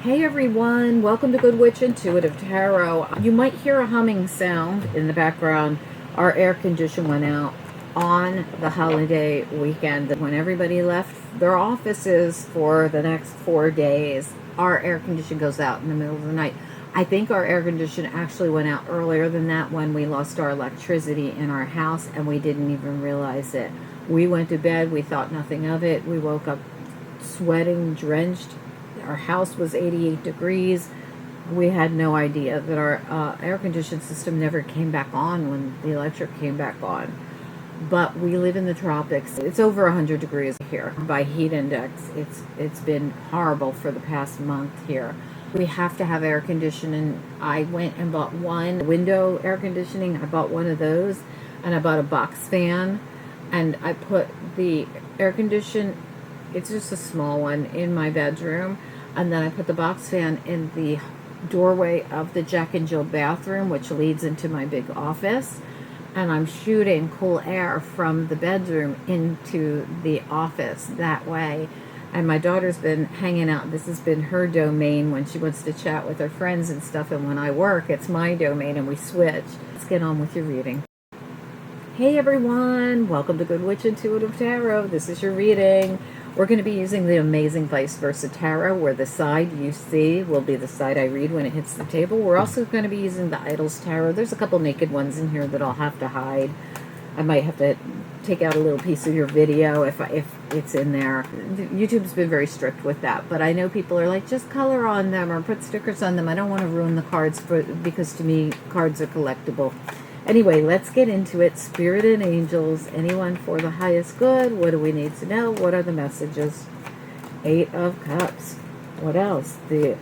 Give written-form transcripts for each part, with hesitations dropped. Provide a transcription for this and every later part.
Hey everyone, welcome to Good Witch Intuitive Tarot. You might hear a humming sound in the background. Our air condition went out on the holiday weekend. When everybody left their offices for the next 4 days, our air condition goes out in the middle of the night. I think our air condition actually went out earlier than that when we lost our electricity in our house and we didn't even realize it. We went to bed, we thought nothing of it. We woke up sweating, drenched. Our house was 88 degrees. We had no idea that our air conditioning system never came back on when the electric came back on. But we live in the tropics. It's over 100 degrees here by heat index. It's been horrible for the past month here. We have to have air conditioning. I went and bought one window air conditioning. I bought one of those, and I bought a box fan, and I put the air condition, it's just a small one, in my bedroom. And then I put the box fan in the doorway of the Jack and Jill bathroom, which leads into my big office. And I'm shooting cool air from the bedroom into the office that way. And my daughter's been hanging out. This has been her domain when she wants to chat with her friends and stuff. And when I work, it's my domain and we switch. Let's get on with your reading. Hey everyone, welcome to Good Witch Intuitive Tarot. This is your reading. We're going to be using the Amazing Vice Versa Tarot, where the side you see will be the side I read when it hits the table. We're also going to be using the Idols Tarot. There's a couple naked ones in here that I'll have to hide. I might have to take out a little piece of your video if it's in there. YouTube's been very strict with that, but I know people are like, just color on them or put stickers on them. I don't want to ruin the cards because to me, cards are collectible. Anyway, let's get into it. Spirit and angels, anyone for the highest good. What do we need to know? What are the messages? 8 of Cups. What else? The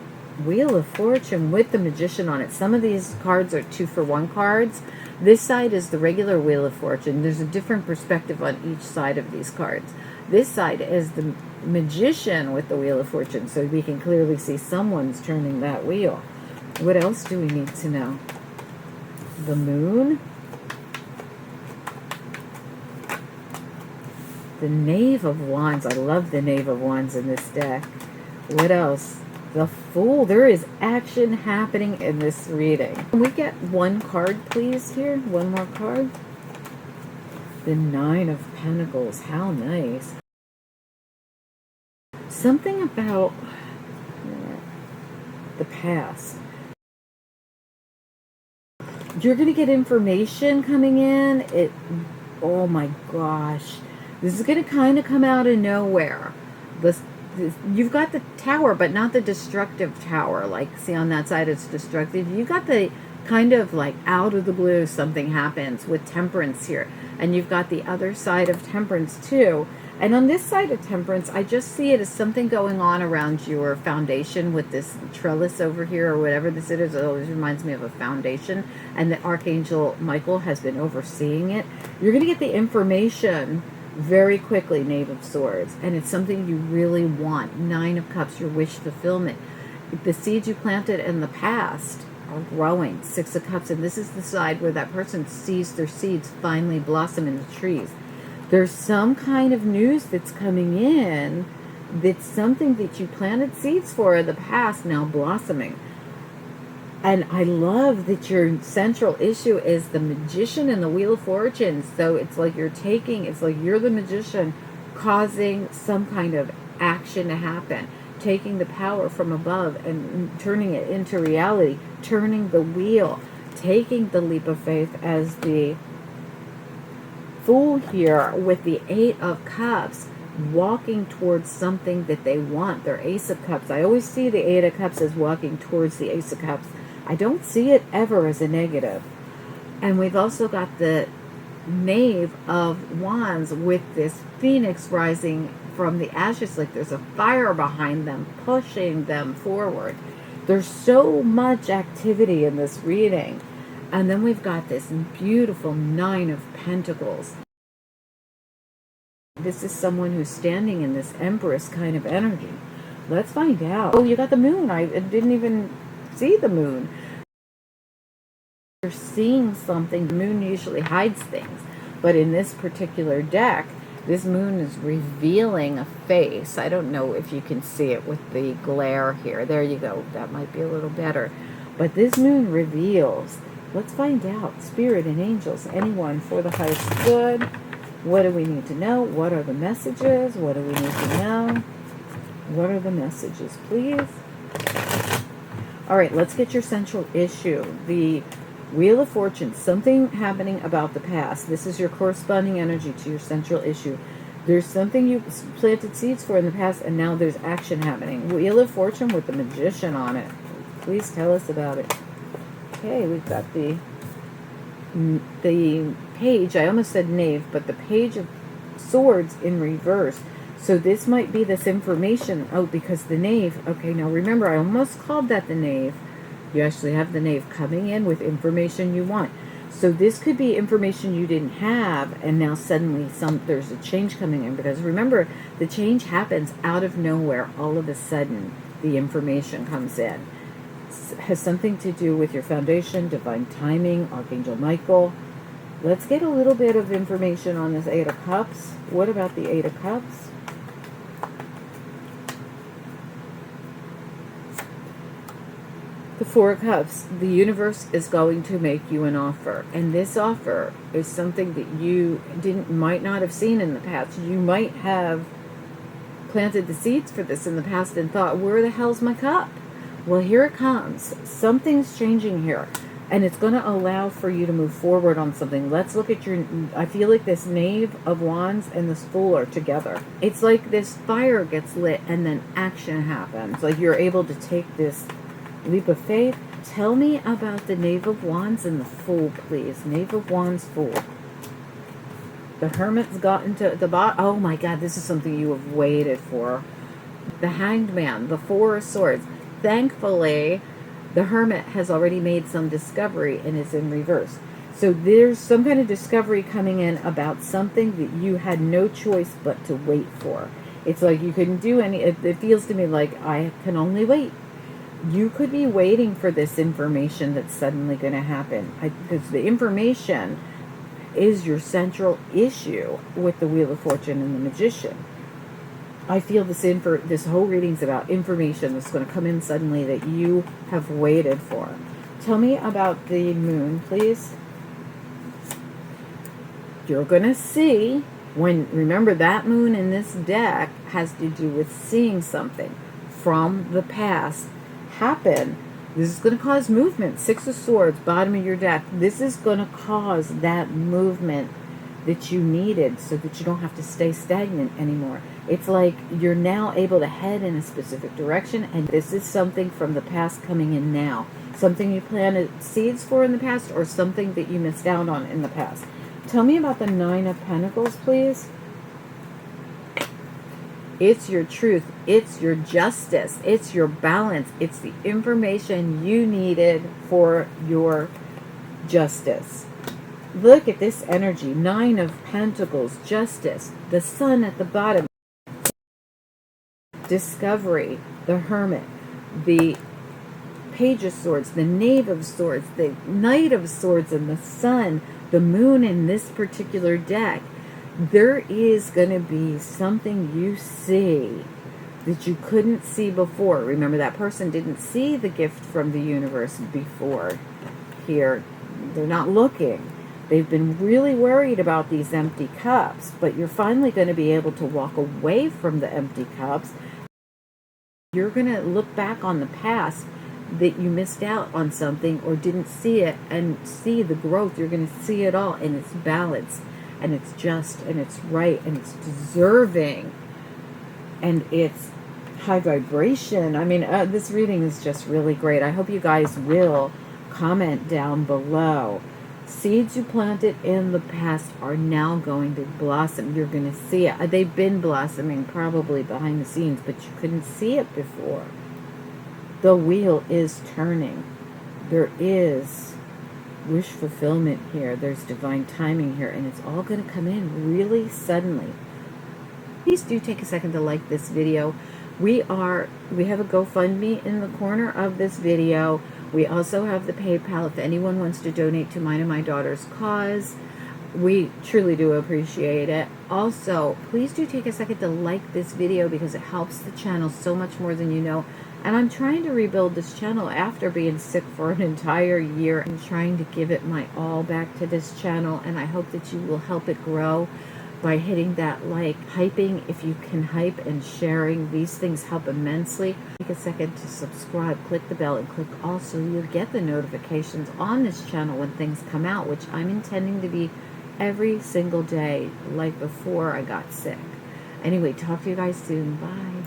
Wheel of Fortune with the Magician on it. Some of these cards are 2-for-1 cards. This side is the regular Wheel of Fortune. There's a different perspective on each side of these cards. This side is the Magician with the Wheel of Fortune, so we can clearly see someone's turning that wheel. What else do we need to know? The Moon, the Knave of Wands. I love the Knave of Wands in this deck. What else? The Fool. There is action happening in this reading. Can we get one card, please, here? One more card. The 9 of Pentacles. How nice. Something about the past. You're going to get information coming in. Oh my gosh. This is going to kind of come out of nowhere. You've got the Tower, but not the destructive Tower. Like, see on that side it's destructive. You got the kind of like out of the blue something happens with Temperance here. And you've got the other side of Temperance too. And on this side of Temperance, I just see it as something going on around your foundation with this trellis over here or whatever this is. It always reminds me of a foundation. And the Archangel Michael has been overseeing it. You're going to get the information very quickly, Knave of Swords. And it's something you really want. 9 of Cups, your wish fulfillment. The seeds you planted in the past are growing. 6 of Cups. And this is the side where that person sees their seeds finally blossom in the trees. There's some kind of news that's coming in that's something that you planted seeds for in the past now blossoming. And I love that your central issue is the Magician and the Wheel of Fortune. So it's like it's like you're the Magician causing some kind of action to happen, taking the power from above and turning it into reality, turning the wheel, taking the leap of faith as the Fool here with the 8 of Cups, walking towards something that they want. Their Ace of Cups. I always see the 8 of Cups as walking towards the Ace of Cups. I don't see it ever as a negative. And we've also got the Knave of Wands with this Phoenix rising from the ashes. Like there's a fire behind them, pushing them forward. There's so much activity in this reading. And then we've got this beautiful 9 of Pentacles. This is someone who's standing in this Empress kind of energy. Let's find out. Oh, you got the Moon. I didn't even see the Moon. You're seeing something. The Moon usually hides things. But in this particular deck, This moon is revealing a face. I don't know if you can see it with the glare here. There you go. That might be a little better. But this moon reveals. Let's find out. Spirit and angels, anyone for the highest good. What do we need to know? What are the messages? What do we need to know? What are the messages, please? All right, let's get your central issue. The Wheel of Fortune, something happening about the past. This is your corresponding energy to your central issue. There's something you planted seeds for in the past, and now there's action happening. Wheel of Fortune with the Magician on it. Please tell us about it. Okay, we've got the page. I almost said knave, but the Page of Swords in reverse. So this might be this information. Oh, because the knave. Okay, now remember, I almost called that the knave. You actually have the knave coming in with information you want. So this could be information you didn't have, and now suddenly there's a change coming in. Because remember, the change happens out of nowhere. All of a sudden, the information comes in. It has something to do with your foundation, divine timing, Archangel Michael. Let's get a little bit of information on this Eight of Cups. What about the Eight of Cups? The Four of Cups. The universe is going to make you an offer, and this offer is something that you might not have seen in the past. You might have planted the seeds for this in the past and thought, where the hell's my cup? Well, here it comes. Something's changing here, and it's going to allow for you to move forward on something. Let's look at I feel like this Knave of Wands and this Fool are together. It's like this fire gets lit and then action happens. Like you're able to take this leap of faith. Tell me about the Knave of Wands and the Fool, please. Knave of Wands, Fool. The Hermit's gotten to the bottom. Oh my God, this is something you have waited for. The Hanged Man, the Four of Swords. Thankfully, the Hermit has already made some discovery and is in reverse. So there's some kind of discovery coming in about something that you had no choice but to wait for. It's like you couldn't do it feels to me like I can only wait. You could be waiting for this information that's suddenly going to happen. Because the information is your central issue with the Wheel of Fortune and the Magician. I feel this whole reading's about information that's going to come in suddenly that you have waited for. Tell me about the Moon, please. You're going to see, remember that Moon in this deck has to do with seeing something from the past happen. This is going to cause movement. Six of Swords, bottom of your deck. This is going to cause that movement that you needed so that you don't have to stay stagnant anymore. It's like you're now able to head in a specific direction, and this is something from the past coming in now. Something you planted seeds for in the past, or something that you missed out on in the past. Tell me about the Nine of Pentacles, please. It's your truth. It's your justice. It's your balance. It's the information you needed for your justice. Look at this energy. Nine of Pentacles, justice. The Sun at the bottom. Discovery. The Hermit. The Page of Swords. The Knave of Swords. The Knight of Swords and the Sun. The Moon in this particular deck. There is going to be something you see that you couldn't see before. Remember, that person didn't see the gift from the universe before. Here, they're not looking. They've been really worried about these empty cups, but you're finally going to be able to walk away from the empty cups. You're going to look back on the past that you missed out on something or didn't see it and see the growth. You're going to see it all, and it's balanced. And it's just, and it's right, and it's deserving, and it's high vibration. I mean, this reading is just really great. I hope you guys will comment down below. Seeds you planted in the past are now going to blossom. You're going to see it. They've been blossoming probably behind the scenes, but you couldn't see it before. The wheel is turning. There is wish fulfillment here. There's divine timing here, and it's all going to come in really suddenly. Please do take a second to like this video. We have a GoFundMe in the corner of this video. We also have the PayPal if anyone wants to donate to mine and my daughter's cause. We truly do appreciate it. Also, please do take a second to like this video because it helps the channel so much more than you know. And I'm trying to rebuild this channel after being sick for an entire year. I'm trying to give it my all back to this channel, and I hope that you will help it grow by hitting that like, hyping if you can hype, and sharing. These things help immensely. Take a second to subscribe, click the bell, and click also. You'll get the notifications on this channel when things come out, which I'm intending to be every single day, like before I got sick. Anyway, talk to you guys soon. Bye.